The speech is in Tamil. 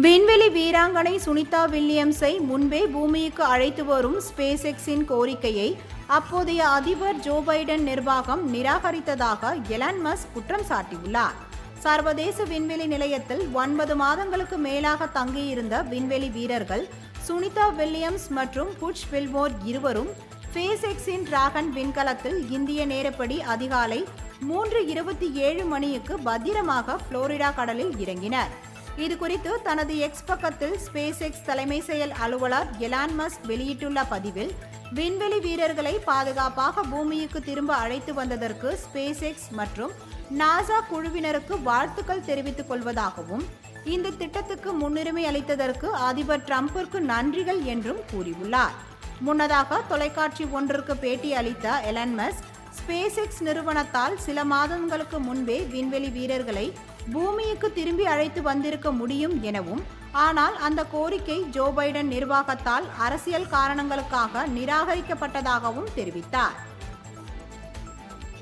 விண்வெளி வீராங்கனை சுனிதா வில்லியம்ஸை முன்பே பூமிக்கு அழைத்து வரும் ஸ்பேஸ் எக்ஸின் கோரிக்கையை அப்போதைய அதிபர் ஜோ பைடன் நிர்வாகம் நிராகரித்ததாக எலான் மஸ்க் குற்றம் சாட்டியுள்ளார். சர்வதேச விண்வெளி நிலையத்தில் 9 மாதங்களுக்கு மேலாக தங்கியிருந்த விண்வெளி வீரர்கள் சுனிதா வில்லியம்ஸ் மற்றும் புட்ச் வில்மோர் இருவரும் ஸ்பேஸ் எக்ஸின் டிராகன் விண்கலத்தில் இந்திய நேரப்படி அதிகாலை 3:27 மணிக்கு பத்திரமாக புளோரிடா கடலில் இறங்கினர். இதுகுறித்து தனது எக்ஸ் பக்கத்தில் ஸ்பேஸ் எக்ஸ் தலைமை செயல் அலுவலர் எலான் மஸ்க் வெளியிட்டுள்ள பதிவில், விண்வெளி வீரர்களை பாதுகாப்பாக பூமிக்கு திரும்ப அழைத்து வந்ததற்கு ஸ்பேஸ் எக்ஸ் மற்றும் நாசா குழுவினருக்கு வாழ்த்துக்கள் தெரிவித்துக் கொள்வதாகவும், இந்த திட்டத்துக்கு முன்னுரிமை அளித்ததற்கு அதிபர் டிரம்பிற்கு நன்றிகள் என்றும் கூறியுள்ளார். முன்னதாக தொலைக்காட்சி ஒன்றிற்கு பேட்டி அளித்த எலான் மஸ்க், ஸ்பேஸ் எக்ஸ் நிறுவனத்தால் சில மாதங்களுக்கு முன்பே விண்வெளி வீரர்களை பூமிக்கு திரும்பி அழைத்து வந்திருக்க முடியும் எனவும், ஆனால் அந்த கோரிக்கை ஜோ பைடன் நிர்வாகத்தால் அரசியல் காரணங்களுக்காக நிராகரிக்கப்பட்டதாகவும் தெரிவித்தார்.